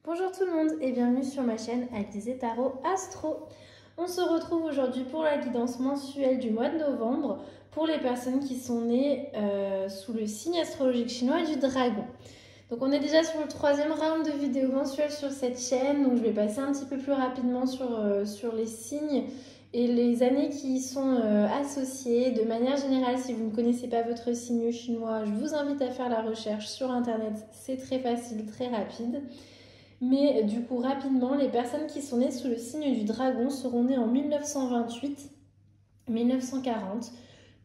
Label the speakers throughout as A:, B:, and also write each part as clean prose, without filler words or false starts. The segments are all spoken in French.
A: Bonjour tout le monde et bienvenue sur ma chaîne Alizé Tarot Astro. On se retrouve aujourd'hui pour la guidance mensuelle du mois de novembre pour les personnes qui sont nées sous le signe astrologique chinois du dragon. Donc on est déjà sur le troisième round de vidéos mensuelles sur cette chaîne, donc je vais passer un petit peu plus rapidement sur les signes et les années qui y sont associées. De manière générale, si vous ne connaissez pas votre signe chinois, je vous invite à faire la recherche sur internet, c'est très facile, très rapide. Mais du coup, rapidement, les personnes qui sont nées sous le signe du dragon seront nées en 1928, 1940,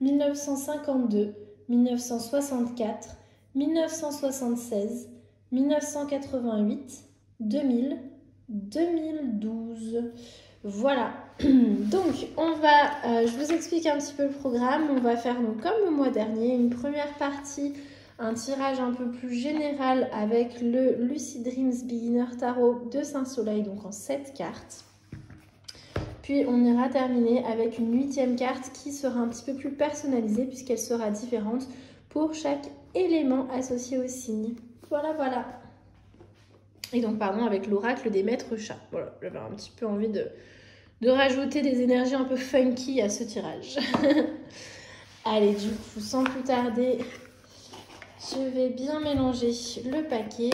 A: 1952, 1964, 1976, 1988, 2000, 2012. Voilà. Donc, je vous explique un petit peu le programme. On va faire donc comme le mois dernier, une première partie, un tirage un peu plus général avec le Lucid Dreams Beginner Tarot de Saint-Soleil, donc en 7 cartes. Puis on ira terminer avec une 8e carte qui sera un petit peu plus personnalisée puisqu'elle sera différente pour chaque élément associé au signe. Voilà, voilà. Et donc, pardon, avec l'oracle des maîtres chats. Voilà, j'avais un petit peu envie de rajouter des énergies un peu funky à ce tirage. Allez, du coup, sans plus tarder, je vais bien mélanger le paquet.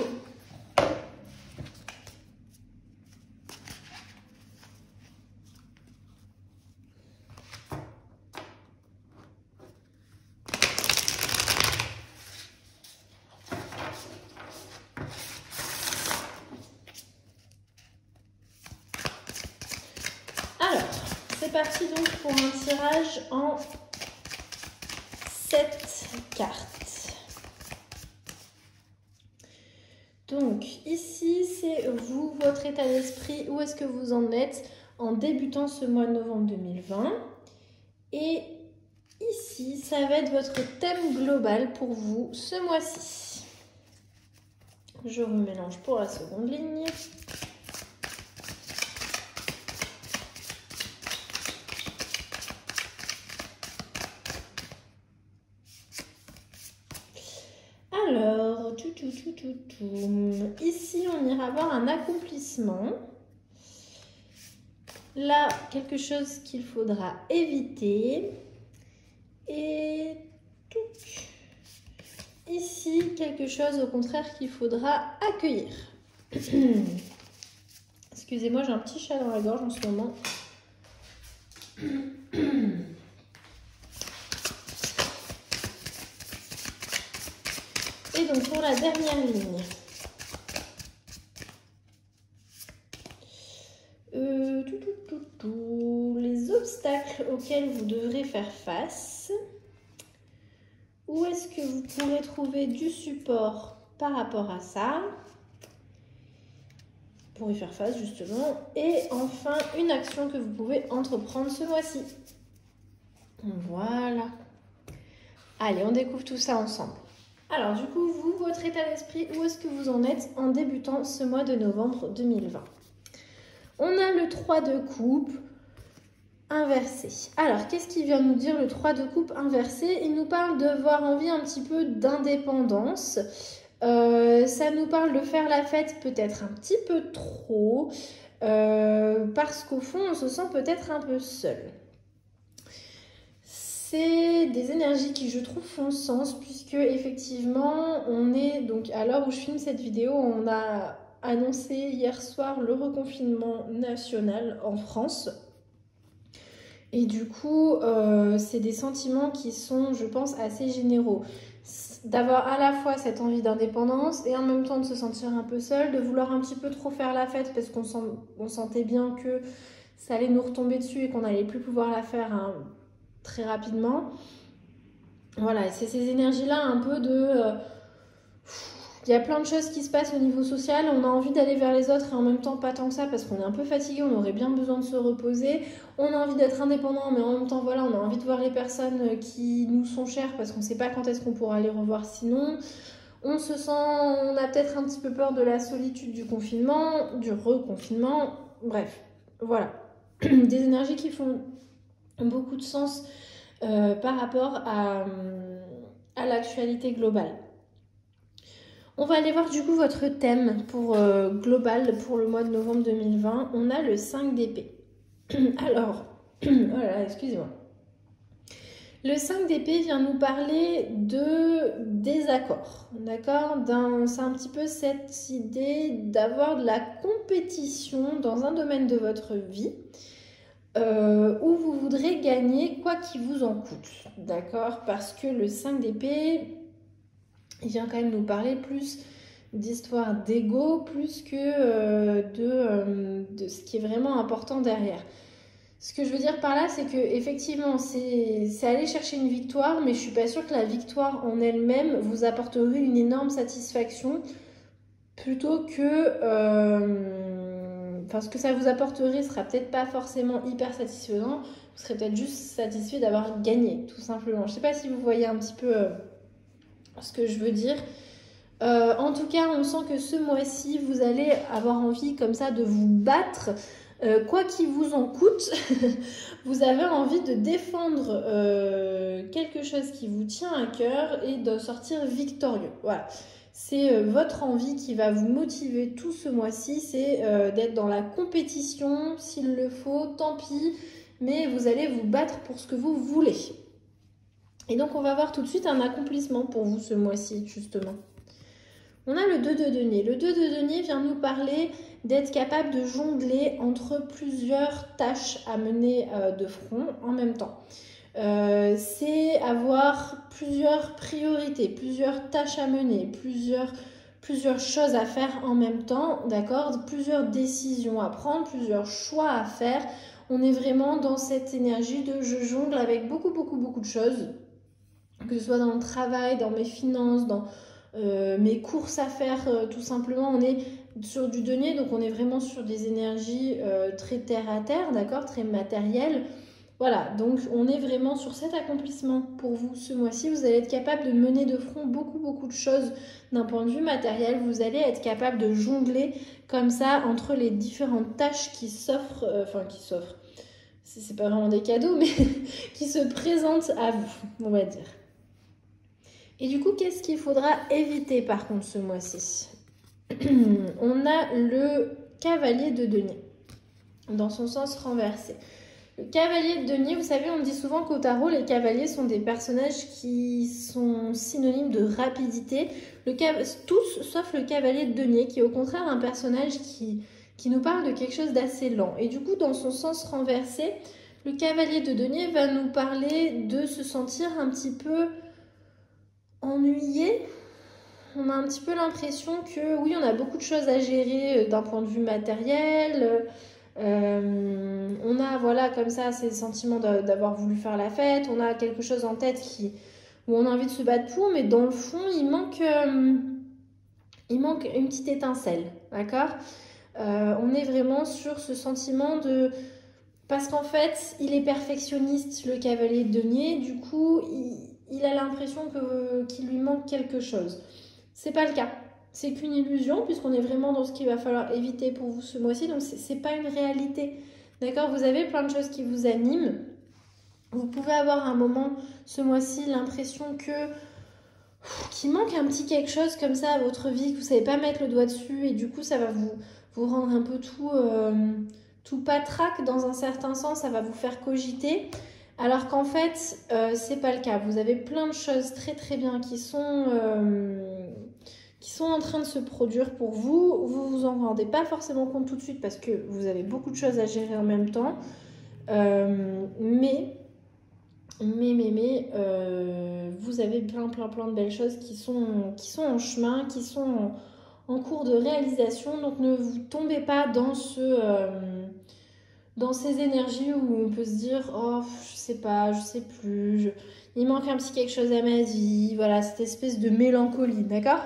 A: Alors, c'est parti donc pour un tirage en 7 cartes. Donc ici, c'est vous, votre état d'esprit, où est-ce que vous en êtes en débutant ce mois de novembre 2020. Et ici, ça va être votre thème global pour vous ce mois-ci. Je remélange pour la seconde ligne. Alors, ici, on ira voir un accomplissement. Là, quelque chose qu'il faudra éviter. Et ici, quelque chose au contraire qu'il faudra accueillir. Excusez-moi, j'ai un petit chat dans la gorge en ce moment. Et donc pour la dernière ligne, les obstacles auxquels vous devrez faire face. Où est-ce que vous pourrez trouver du support par rapport à ça pour y faire face justement. Et enfin, une action que vous pouvez entreprendre ce mois-ci. Voilà. Allez, on découvre tout ça ensemble. Alors du coup, vous, votre état d'esprit, où est-ce que vous en êtes en débutant ce mois de novembre 2020? On a le 3 de coupe inversé. Alors, qu'est-ce qui vient nous dire le 3 de coupe inversé? Il nous parle d'avoir envie un petit peu d'indépendance. Ça nous parle de faire la fête peut-être un petit peu trop, parce qu'au fond, on se sent peut-être un peu seul. C'est des énergies qui, je trouve, font sens, puisque effectivement, on est, donc à l'heure où je filme cette vidéo, on a annoncé hier soir le reconfinement national en France. Et du coup, c'est des sentiments qui sont, je pense, assez généraux. D'avoir à la fois cette envie d'indépendance et en même temps de se sentir un peu seul, de vouloir un petit peu trop faire la fête parce qu'on sentait bien que ça allait nous retomber dessus et qu'on n'allait plus pouvoir la faire très rapidement. Voilà, c'est ces énergies-là un peu de... il y a plein de choses qui se passent au niveau social, on a envie d'aller vers les autres et en même temps pas tant que ça parce qu'on est un peu fatigué, on aurait bien besoin de se reposer. On a envie d'être indépendant mais en même temps voilà, on a envie de voir les personnes qui nous sont chères parce qu'on ne sait pas quand est-ce qu'on pourra les revoir sinon. On a peut-être un petit peu peur de la solitude du confinement, du reconfinement, bref, voilà. Des énergies qui font beaucoup de sens par rapport à l'actualité globale. On va aller voir du coup votre thème pour global pour le mois de novembre 2020. On a le 5 d'épée. Alors, oh là là, excusez-moi. Le 5 d'épée vient nous parler de désaccord, d'accord? C'est un petit peu cette idée d'avoir de la compétition dans un domaine de votre vie où vous voudrez gagner quoi qu'il vous en coûte, d'accord? Parce que le 5 d'épée, il vient quand même nous parler plus d'histoire d'ego, plus que de ce qui est vraiment important derrière. Ce que je veux dire par là, c'est que effectivement, c'est aller chercher une victoire, mais je suis pas sûre que la victoire en elle-même vous apporterait une énorme satisfaction, plutôt que, ce que ça vous apporterait sera peut-être pas forcément hyper satisfaisant. Vous serez peut-être juste satisfait d'avoir gagné, tout simplement. Je sais pas si vous voyez un petit peu ce que je veux dire. En tout cas, on sent que ce mois-ci, vous allez avoir envie comme ça de vous battre. Quoi qu'il vous en coûte, vous avez envie de défendre quelque chose qui vous tient à cœur et de sortir victorieux. Voilà. C'est votre envie qui va vous motiver tout ce mois-ci, c'est d'être dans la compétition, s'il le faut, tant pis, mais vous allez vous battre pour ce que vous voulez. Et donc on va voir tout de suite un accomplissement pour vous ce mois-ci, justement. On a le 2 de denier. Le 2 de denier vient nous parler d'être capable de jongler entre plusieurs tâches à mener de front en même temps. C'est avoir plusieurs priorités, plusieurs tâches à mener, plusieurs choses à faire en même temps, d'accord? Plusieurs décisions à prendre, plusieurs choix à faire. On est vraiment dans cette énergie de je jongle avec beaucoup de choses, que ce soit dans le travail, dans mes finances, dans mes courses à faire, tout simplement. On est sur du denier, donc on est vraiment sur des énergies très terre à terre, d'accord, très matérielles. Voilà, donc on est vraiment sur cet accomplissement pour vous ce mois-ci. Vous allez être capable de mener de front beaucoup de choses d'un point de vue matériel. Vous allez être capable de jongler comme ça entre les différentes tâches qui s'offrent, c'est pas vraiment des cadeaux, mais qui se présentent à vous, on va dire. Et du coup, qu'est-ce qu'il faudra éviter par contre ce mois-ci? On a le cavalier de denier, dans son sens renversé. Le cavalier de denier, vous savez, on dit souvent qu'au tarot, les cavaliers sont des personnages qui sont synonymes de rapidité. Tous, sauf le cavalier de denier, qui est au contraire un personnage qui nous parle de quelque chose d'assez lent. Et du coup, dans son sens renversé, le cavalier de denier va nous parler de se sentir un petit peu ennuyé. On a un petit peu l'impression que oui, on a beaucoup de choses à gérer d'un point de vue matériel. On a voilà comme ça ces sentiments d'avoir voulu faire la fête. On a quelque chose en tête où on a envie de se battre pour, mais dans le fond, il manque une petite étincelle, d'accord? On est vraiment sur ce sentiment de... Parce qu'en fait, il est perfectionniste, le cavalier de denier. Du coup, il a l'impression qu'il lui manque quelque chose. C'est pas le cas. C'est qu'une illusion, puisqu'on est vraiment dans ce qu'il va falloir éviter pour vous ce mois-ci. Donc, c'est pas une réalité. D'accord? Vous avez plein de choses qui vous animent. Vous pouvez avoir un moment, ce mois-ci, l'impression qu'il manque un petit quelque chose comme ça à votre vie, que vous savez pas mettre le doigt dessus. Et du coup, ça va vous rendre un peu tout patraque dans un certain sens. Ça va vous faire cogiter. Alors qu'en fait, c'est pas le cas. Vous avez plein de choses très bien qui sont en train de se produire pour vous. Vous vous en rendez pas forcément compte tout de suite parce que vous avez beaucoup de choses à gérer en même temps. Mais vous avez plein de belles choses qui sont en chemin, qui sont en cours de réalisation. Donc ne vous tombez pas dans dans ces énergies où on peut se dire oh je sais pas, je sais plus, il manque un petit quelque chose à ma vie, voilà, cette espèce de mélancolie, d'accord?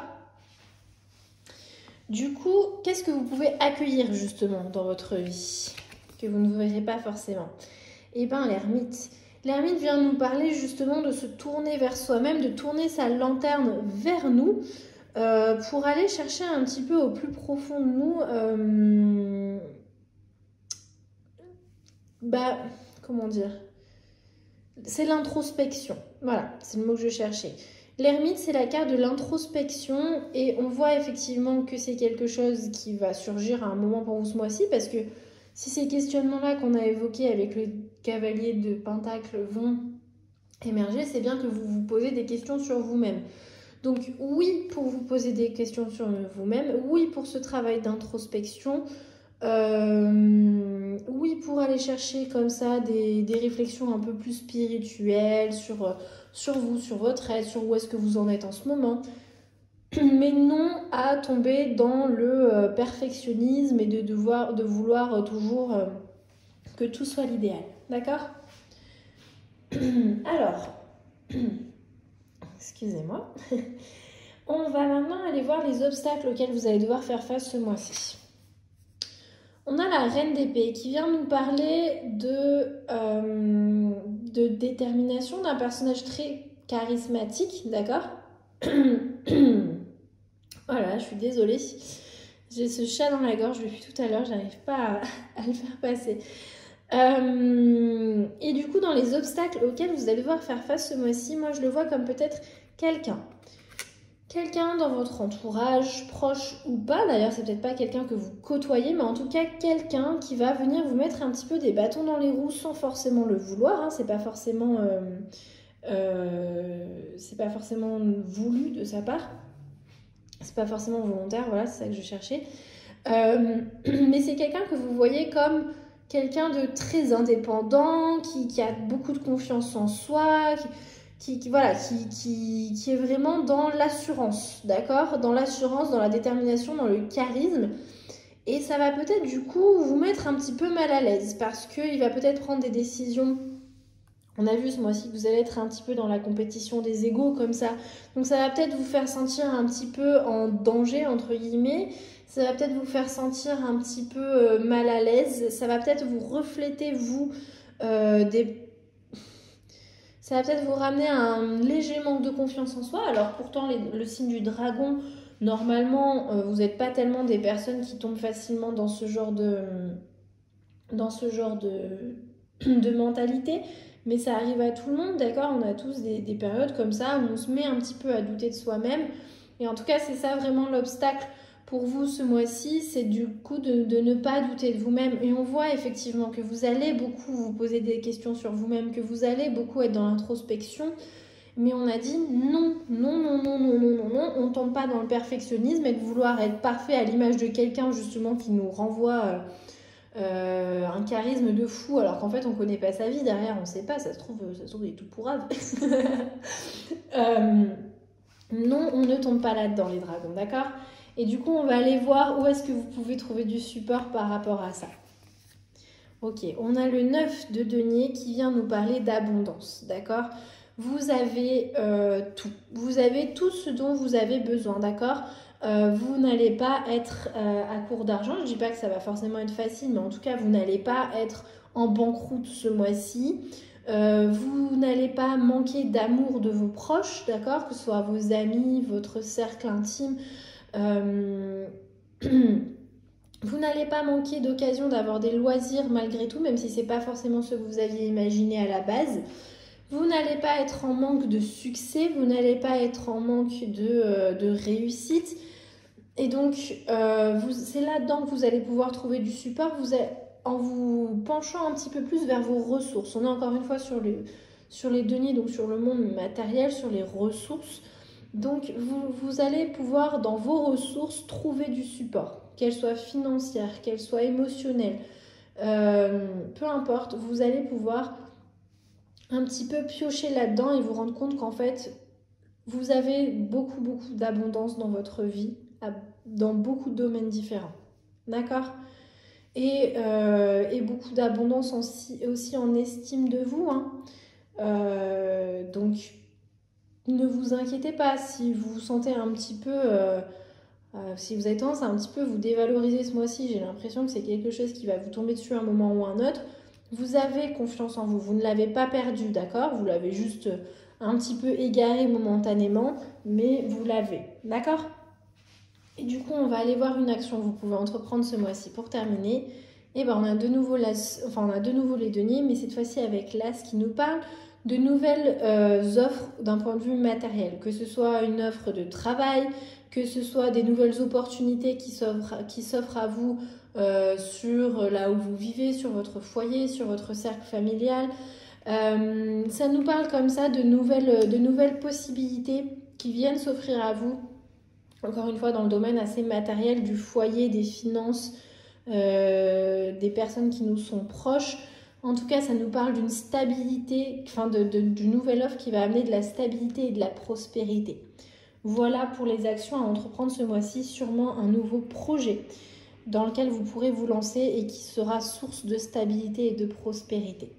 A: Du coup, qu'est-ce que vous pouvez accueillir justement dans votre vie que vous ne verrez pas forcément? Eh bien l'ermite. L'ermite vient nous parler justement de se tourner vers soi-même, de tourner sa lanterne vers nous pour aller chercher un petit peu au plus profond de nous comment dire, c'est l'introspection. Voilà, c'est le mot que je cherchais. L'ermite, c'est la carte de l'introspection et on voit effectivement que c'est quelque chose qui va surgir à un moment pour vous ce mois-ci parce que si ces questionnements-là qu'on a évoqués avec le cavalier de Pentacle vont émerger, c'est bien que vous vous posez des questions sur vous-même. Donc oui, pour vous poser des questions sur vous-même, oui pour ce travail d'introspection, oui pour aller chercher comme ça des réflexions un peu plus spirituelles sur vous, sur votre être, sur où est-ce que vous en êtes en ce moment. Mais non à tomber dans le perfectionnisme et de vouloir toujours que tout soit l'idéal. D'accord? Alors, excusez-moi. On va maintenant aller voir les obstacles auxquels vous allez devoir faire face ce mois-ci. On a la reine d'épée qui vient nous parler de détermination d'un personnage très charismatique, d'accord? Voilà, je suis désolée. J'ai ce chat dans la gorge depuis tout à l'heure, j'arrive pas à le faire passer. Et du coup, dans les obstacles auxquels vous allez devoir faire face ce mois-ci, moi je le vois comme peut-être quelqu'un dans votre entourage, proche ou pas, d'ailleurs c'est peut-être pas quelqu'un que vous côtoyez, mais en tout cas quelqu'un qui va venir vous mettre un petit peu des bâtons dans les roues sans forcément le vouloir, hein. C'est pas forcément voulu de sa part, c'est pas forcément volontaire, voilà, c'est ça que je cherchais. Mais c'est quelqu'un que vous voyez comme quelqu'un de très indépendant, qui a beaucoup de confiance en soi, qui est vraiment dans l'assurance, d'accord? Dans l'assurance, dans la détermination, dans le charisme. Et ça va peut-être du coup vous mettre un petit peu mal à l'aise parce qu'il va peut-être prendre des décisions. On a vu ce mois-ci que vous allez être un petit peu dans la compétition des égos comme ça. Donc ça va peut-être vous faire sentir un petit peu en danger, entre guillemets. Ça va peut-être vous faire sentir un petit peu mal à l'aise. Ça va peut-être vous refléter, vous, ça va peut-être vous ramener à un léger manque de confiance en soi. Alors pourtant, le signe du dragon, normalement, vous n'êtes pas tellement des personnes qui tombent facilement dans ce genre de mentalité. Mais ça arrive à tout le monde, d'accord? On a tous des périodes comme ça où on se met un petit peu à douter de soi-même. Et en tout cas, c'est ça vraiment l'obstacle pour vous ce mois-ci, c'est du coup de ne pas douter de vous-même. Et on voit effectivement que vous allez beaucoup vous poser des questions sur vous-même, que vous allez beaucoup être dans l'introspection. Mais on a dit non, on ne tombe pas dans le perfectionnisme et de vouloir être parfait à l'image de quelqu'un justement qui nous renvoie un charisme de fou alors qu'en fait on connaît pas sa vie derrière, on sait pas, ça se trouve il est tout pourrave. Non, on ne tombe pas là-dedans les dragons, d'accord? Et du coup on va aller voir où est-ce que vous pouvez trouver du support par rapport à ça. Ok, on a le 9 de denier qui vient nous parler d'abondance, d'accord? Vous avez tout, vous avez tout ce dont vous avez besoin, d'accord? Vous n'allez pas être à court d'argent. Je ne dis pas que ça va forcément être facile, mais en tout cas, vous n'allez pas être en banqueroute ce mois-ci. Vous n'allez pas manquer d'amour de vos proches, d'accord? Que ce soit vos amis, votre cercle intime. Vous n'allez pas manquer d'occasion d'avoir des loisirs malgré tout, même si ce n'est pas forcément ce que vous aviez imaginé à la base. Vous n'allez pas être en manque de succès, vous n'allez pas être en manque de réussite. Et donc, c'est là-dedans que vous allez pouvoir trouver du support en vous penchant un petit peu plus vers vos ressources. On est encore une fois sur les deniers, donc sur le monde matériel, sur les ressources. Donc, vous allez pouvoir, dans vos ressources, trouver du support, qu'elle soit financière, qu'elle soit émotionnelle. Peu importe, vous allez pouvoir un petit peu piocher là-dedans et vous rendre compte qu'en fait, vous avez beaucoup d'abondance dans votre vie, dans beaucoup de domaines différents. D'accord? Et beaucoup d'abondance aussi en estime de vous. Hein. Donc, ne vous inquiétez pas si vous vous sentez un petit peu... si vous avez tendance à un petit peu vous dévaloriser ce mois-ci, j'ai l'impression que c'est quelque chose qui va vous tomber dessus à un moment ou un autre. Vous avez confiance en vous, vous ne l'avez pas perdu, d'accord? Vous l'avez juste un petit peu égaré momentanément, mais vous l'avez, d'accord? Et du coup, on va aller voir une action que vous pouvez entreprendre ce mois-ci pour terminer. Et ben, on a de nouveau les deniers, mais cette fois-ci avec l'as qui nous parle de nouvelles offres d'un point de vue matériel, que ce soit une offre de travail, que ce soit des nouvelles opportunités qui s'offrent à vous sur là où vous vivez, sur votre foyer, sur votre cercle familial. Ça nous parle comme ça de nouvelles possibilités qui viennent s'offrir à vous, encore une fois dans le domaine assez matériel du foyer, des finances, des personnes qui nous sont proches. En tout cas, ça nous parle d'une stabilité, enfin d'une nouvelle offre qui va amener de la stabilité et de la prospérité. Voilà pour les actions à entreprendre ce mois-ci, sûrement un nouveau projet dans lequel vous pourrez vous lancer et qui sera source de stabilité et de prospérité.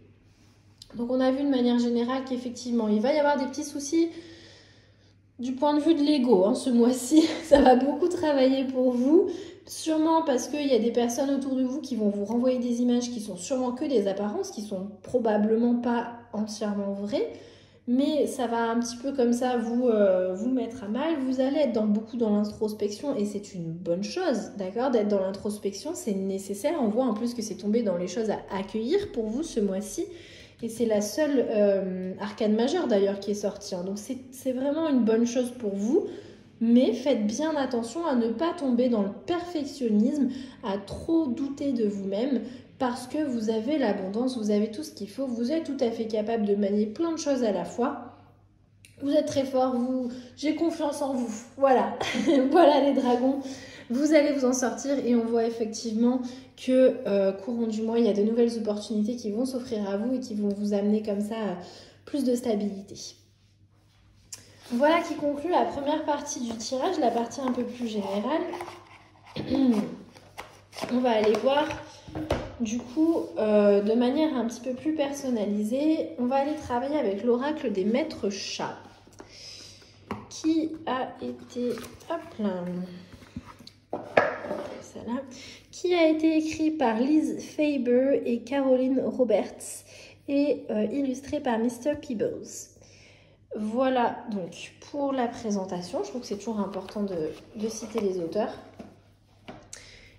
A: Donc on a vu de manière générale qu'effectivement, il va y avoir des petits soucis du point de vue de l'ego, hein, ce mois-ci. Ça va beaucoup travailler pour vous, sûrement parce qu'il y a des personnes autour de vous qui vont vous renvoyer des images qui sont sûrement que des apparences, qui sont probablement pas entièrement vraies, mais ça va un petit peu comme ça vous mettre à mal. Vous allez être beaucoup dans l'introspection et c'est une bonne chose, d'accord, d'être dans l'introspection, c'est nécessaire. On voit en plus que c'est tombé dans les choses à accueillir pour vous ce mois-ci. Et c'est la seule arcane majeure d'ailleurs qui est sortie. Hein. Donc c'est vraiment une bonne chose pour vous. Mais faites bien attention à ne pas tomber dans le perfectionnisme, à trop douter de vous-même. Parce que vous avez l'abondance, vous avez tout ce qu'il faut. Vous êtes tout à fait capable de manier plein de choses à la fois. Vous êtes très fort, j'ai confiance en vous. Voilà, voilà les dragons. Vous allez vous en sortir et on voit effectivement que courant du mois, il y a de nouvelles opportunités qui vont s'offrir à vous et qui vont vous amener comme ça plus de stabilité. Voilà qui conclut la première partie du tirage, la partie un peu plus générale. On va aller voir du coup de manière un petit peu plus personnalisée. On va aller travailler avec l'oracle des maîtres chats qui a été... Hop là, là, qui a été écrit par Liz Faber et Caroline Roberts et illustré par Mr. Peebles. Voilà donc pour la présentation. Je trouve que c'est toujours important de citer les auteurs.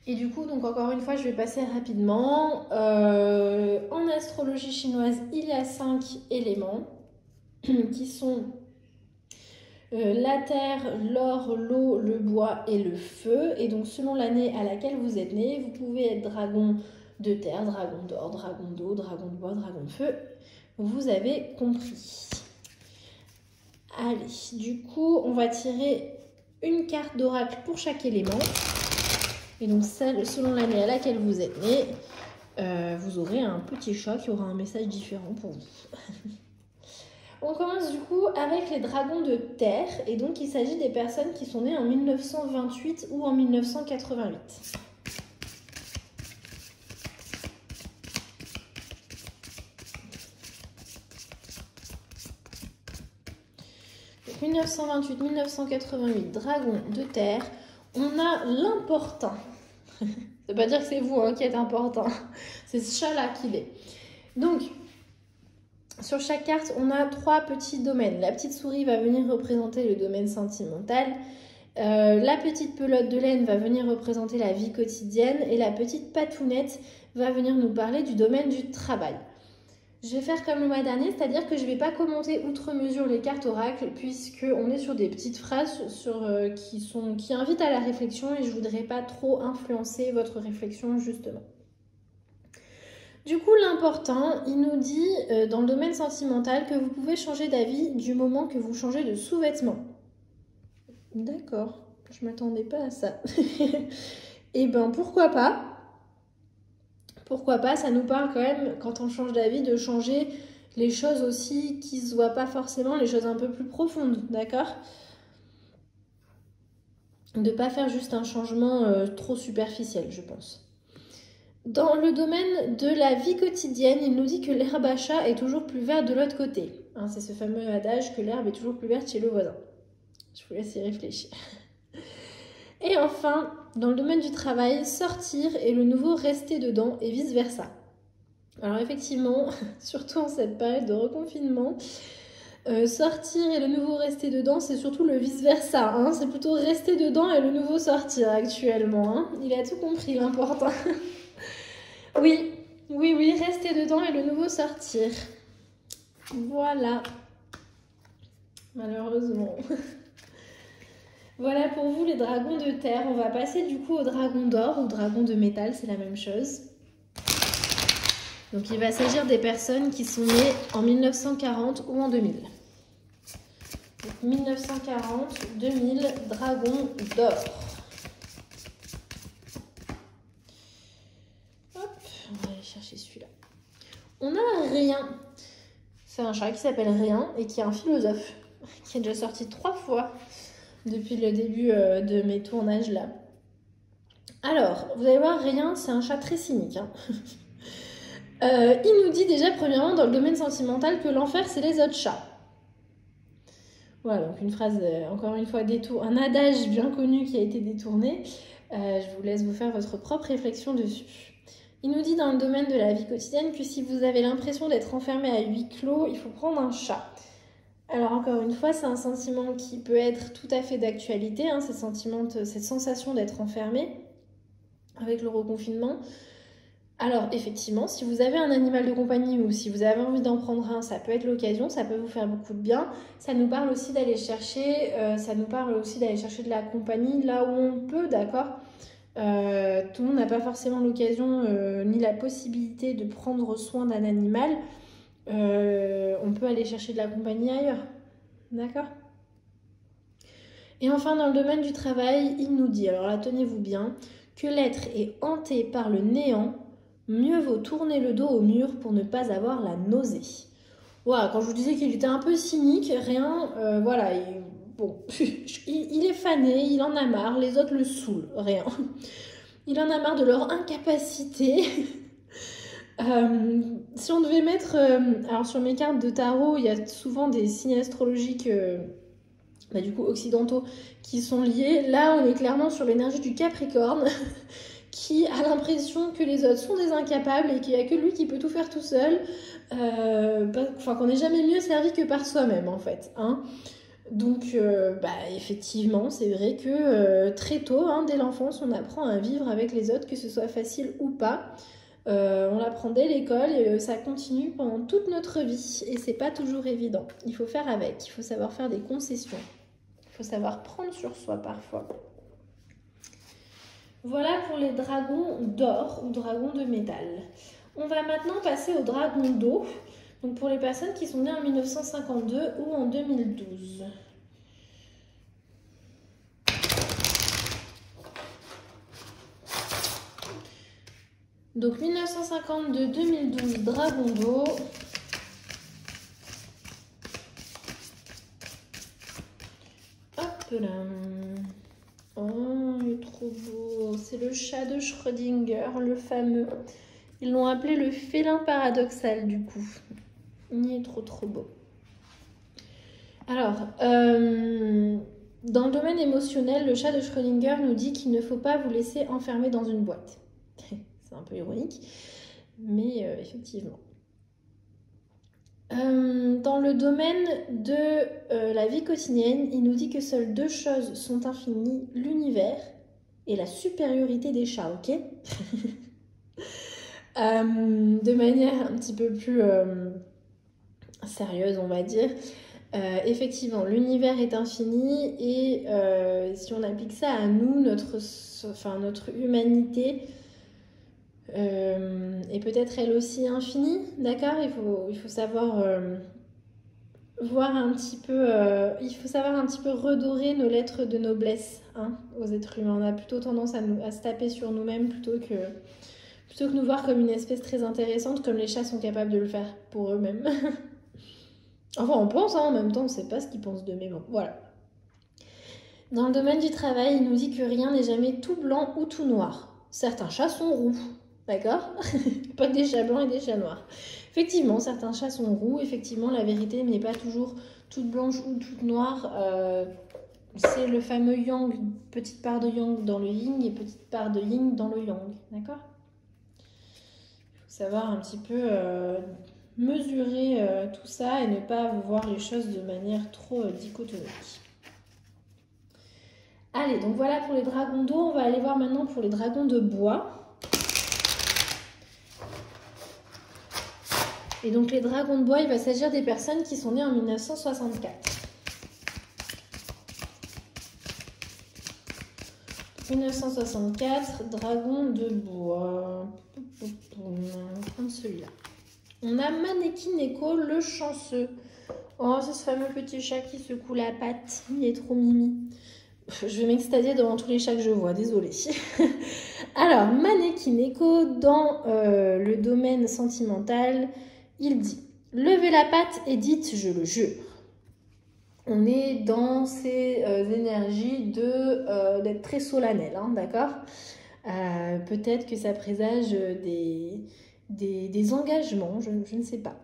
A: Et du coup, donc encore une fois, je vais passer rapidement. En astrologie chinoise, il y a 5 éléments qui sont la terre, l'or, l'eau, le bois et le feu. Et donc selon l'année à laquelle vous êtes né, vous pouvez être dragon de terre, dragon d'or, dragon d'eau, dragon de bois, dragon de feu. Vous avez compris. Allez, du coup, on va tirer une carte d'oracle pour chaque élément. Et donc selon l'année à laquelle vous êtes né, vous aurez un petit chat qui aura un message différent pour vous. On commence du coup avec les dragons de terre, et donc il s'agit des personnes qui sont nées en 1928 ou en 1988. Donc 1928-1988, dragons de terre, on a l'important. Ça ne veut pas dire que c'est vous qui êtes important, c'est ce chat-là qui l'est. Donc, sur chaque carte, on a 3 petits domaines. La petite souris va venir représenter le domaine sentimental. La petite pelote de laine va venir représenter la vie quotidienne. Et la petite patounette va venir nous parler du domaine du travail. Je vais faire comme le mois dernier, c'est-à-dire que je ne vais pas commenter outre mesure les cartes oracles, puisqu'on est sur des petites phrases qui invitent à la réflexion et je ne voudrais pas trop influencer votre réflexion justement. Du coup, l'important, il nous dit dans le domaine sentimental que vous pouvez changer d'avis du moment que vous changez de sous-vêtements. D'accord, je ne m'attendais pas à ça. Eh bien, pourquoi pas? Pourquoi pas, ça nous parle quand même, quand on change d'avis, de changer les choses aussi qui ne se voient pas forcément, les choses un peu plus profondes, d'accord? De ne pas faire juste un changement trop superficiel, je pense. Dans le domaine de la vie quotidienne, il nous dit que l'herbe à chat est toujours plus verte de l'autre côté. Hein, c'est ce fameux adage que l'herbe est toujours plus verte chez le voisin. Je vous laisse y réfléchir. Et enfin, dans le domaine du travail, sortir est le nouveau rester dedans et vice-versa. Alors effectivement, surtout en cette période de reconfinement, sortir et le nouveau rester dedans, c'est surtout le vice-versa. Hein, c'est plutôt rester dedans et le nouveau sortir actuellement. Hein. Il a tout compris, l'important. Oui, rester dedans et le nouveau sortir. Voilà. Malheureusement. Voilà pour vous les dragons de terre. On va passer du coup au dragon d'or ou dragon de métal, c'est la même chose. Donc il va s'agir des personnes qui sont nées en 1940 ou en 2000. Donc 1940, 2000, dragon d'or. Hop, on va aller chercher celui-là. On a Rien. C'est un chat qui s'appelle Rien et qui est un philosophe qui est déjà sorti 3 fois depuis le début de mes tournages là. Alors, vous allez voir, Rien, c'est un chat très cynique. Hein. Il nous dit déjà, premièrement, dans le domaine sentimental, que l'enfer, c'est les autres chats. Voilà, donc une phrase, encore une fois, un adage bien connu qui a été détourné. Je vous laisse vous faire votre propre réflexion dessus. Il nous dit dans le domaine de la vie quotidienne que si vous avez l'impression d'être enfermé à huis clos, il faut prendre un chat. Alors encore une fois, c'est un sentiment qui peut être tout à fait d'actualité, hein, cette sensation d'être enfermé avec le reconfinement. Alors effectivement, si vous avez un animal de compagnie ou si vous avez envie d'en prendre un, ça peut être l'occasion, ça peut vous faire beaucoup de bien. Ça nous parle aussi d'aller chercher, de la compagnie là où on peut, d'accord. Tout le monde n'a pas forcément l'occasion ni la possibilité de prendre soin d'un animal. On peut aller chercher de la compagnie ailleurs, d'accord. Et enfin, dans le domaine du travail, il nous dit, alors là, tenez-vous bien, que l'être est hanté par le néant, mieux vaut tourner le dos au mur pour ne pas avoir la nausée. Voilà, quand je vous disais qu'il était un peu cynique, Rien, voilà, il est fané, il en a marre, les autres le saoulent, Rien. Il en a marre de leur incapacité. Si on devait mettre... alors sur mes cartes de tarot, il y a souvent des signes astrologiques du coup occidentaux qui sont liés. Là, on est clairement sur l'énergie du Capricorne qui a l'impression que les autres sont des incapables et qu'il n'y a que lui qui peut tout faire tout seul. Qu'on n'est jamais mieux servi que par soi-même, en fait. Hein. Donc, effectivement, c'est vrai que très tôt, hein, dès l'enfance, on apprend à vivre avec les autres, que ce soit facile ou pas. On l'apprend dès l'école et ça continue pendant toute notre vie et c'est pas toujours évident. Il faut faire avec, il faut savoir faire des concessions, il faut savoir prendre sur soi parfois. Voilà pour les dragons d'or ou dragons de métal. On va maintenant passer aux dragons d'eau, donc pour les personnes qui sont nées en 1952 ou en 2012. Donc 1952-2012, dragon d'eau. Hop là. Oh, il est trop beau. C'est le chat de Schrödinger, le fameux. Ils l'ont appelé le félin paradoxal du coup. Il est trop beau. Alors, dans le domaine émotionnel, le chat de Schrödinger nous dit qu'il ne faut pas vous laisser enfermer dans une boîte. C'est un peu ironique, mais effectivement. Dans le domaine de la vie quotidienne, il nous dit que seules 2 choses sont infinies, l'univers et la supériorité des chats, ok. De manière un petit peu plus sérieuse, on va dire. Effectivement, l'univers est infini et si on applique ça à nous, notre humanité est peut-être elle aussi infinie, d'accord. Il faut savoir voir un petit peu, il faut savoir un petit peu redorer nos lettres de noblesse, hein, aux êtres humains. On a plutôt tendance à se taper sur nous-mêmes plutôt que nous voir comme une espèce très intéressante, comme les chats sont capables de le faire pour eux-mêmes. Enfin, on pense, hein, en même temps, on ne sait pas ce qu'ils pensent d'eux, mais bon, voilà. Dans le domaine du travail, il nous dit que rien n'est jamais tout blanc ou tout noir. Certains chats sont roux, d'accord. Pas des chats blancs et des chats noirs. Effectivement, certains chats sont roux, effectivement, la vérité n'est pas toujours toute blanche ou toute noire. C'est le fameux yang, petite part de yang dans le yin et petite part de yin dans le yang, d'accord. Il faut savoir un petit peu mesurer tout ça et ne pas voir les choses de manière trop dichotomique. Allez, donc voilà pour les dragons d'eau. On va aller voir maintenant pour les dragons de bois. Et donc les dragons de bois, il va s'agir des personnes qui sont nées en 1964. 1964, dragon de bois. On va prendre celui-là. On a Maneki Neko, le chanceux. Oh, c'est ce fameux petit chat qui secoue la patte. Il est trop mimi. Je vais m'extasier devant tous les chats que je vois, désolée. Alors, Maneki Neko, dans le domaine sentimental, il dit « Levez la patte et dites « je le jure ». On est dans ces énergies d'être très solennel, hein, d'accord. Peut-être que ça présage des engagements, je ne sais pas.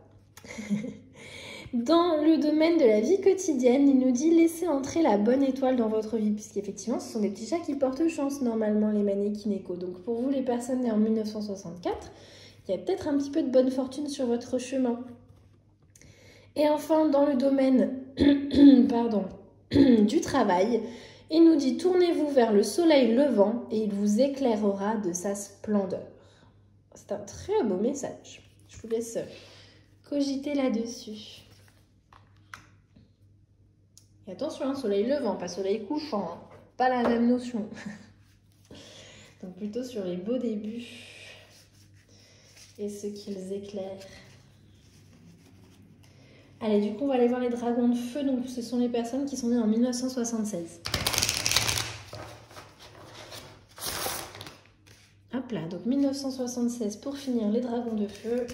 A: Dans le domaine de la vie quotidienne, il nous dit « Laissez entrer la bonne étoile dans votre vie », puisqu'effectivement, ce sont des petits chats qui portent chance, normalement, les Maneki Neko. Donc, pour vous, les personnes nées en 1964, il y a peut-être un petit peu de bonne fortune sur votre chemin. Et enfin, dans le domaine du travail, il nous dit « Tournez-vous vers le soleil levant et il vous éclairera de sa splendeur ». C'est un très beau message. Je vous laisse cogiter là-dessus. Et attention, hein, soleil levant, pas soleil couchant, hein. Pas la même notion. Donc plutôt sur les beaux débuts et ce qu'ils éclairent. Allez, du coup, on va aller voir les dragons de feu. Donc, ce sont les personnes qui sont nées en 1976. Hop là, donc 1976 pour finir les dragons de feu.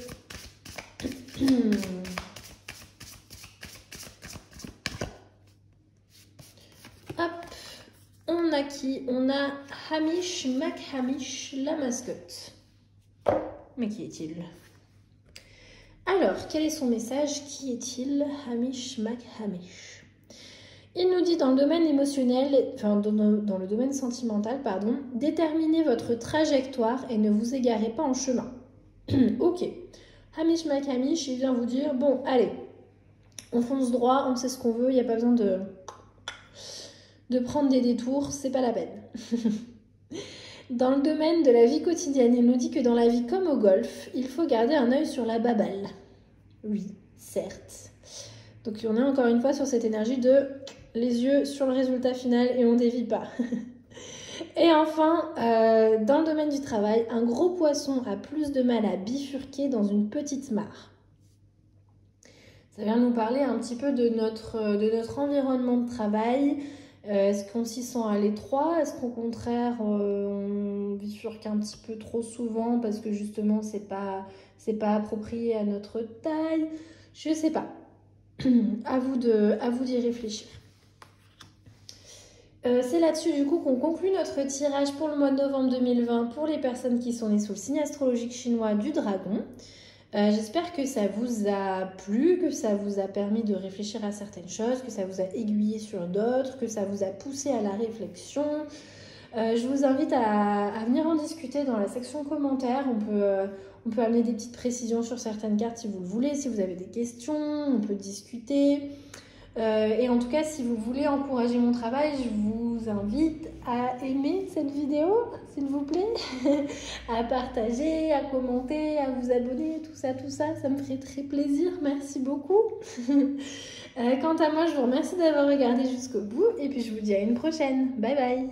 A: Hop, on a qui? On a Hamish McHamish, la mascotte. Mais qui est-il? Alors, quel est son message? Qui est-il? Hamish McHamish. Il nous dit dans le domaine émotionnel, enfin dans le domaine sentimental, pardon, déterminez votre trajectoire et ne vous égarez pas en chemin. Ok. Hamish McHamish, il vient vous dire, bon, allez, on fonce droit, on sait ce qu'on veut, il n'y a pas besoin de prendre des détours, c'est pas la peine. Dans le domaine de la vie quotidienne, il nous dit que dans la vie comme au golf, il faut garder un œil sur la baballe. Oui, certes. Donc on est encore une fois sur cette énergie de les yeux sur le résultat final et on dévie pas. Et enfin, dans le domaine du travail, un gros poisson a plus de mal à bifurquer dans une petite mare. Ça vient nous parler un petit peu de notre environnement de travail. Est-ce qu'on s'y sent à l'étroit? Est-ce qu'au contraire, on bifurque un petit peu trop souvent parce que justement, c'est pas approprié à notre taille? Je sais pas. À vous d'y réfléchir. C'est là-dessus du coup qu'on conclut notre tirage pour le mois de novembre 2020 pour les personnes qui sont nées sous le signe astrologique chinois du dragon. J'espère que ça vous a plu, que ça vous a permis de réfléchir à certaines choses, que ça vous a aiguillé sur d'autres, que ça vous a poussé à la réflexion. Je vous invite à venir en discuter dans la section commentaires. On peut amener des petites précisions sur certaines cartes si vous le voulez, si vous avez des questions, on peut discuter. Et en tout cas, si vous voulez encourager mon travail, je vous invite à aimer cette vidéo, s'il vous plaît, à partager, à commenter, à vous abonner, tout ça, ça me ferait très plaisir, merci beaucoup. Quant à moi, je vous remercie d'avoir regardé jusqu'au bout et puis je vous dis à une prochaine, bye bye.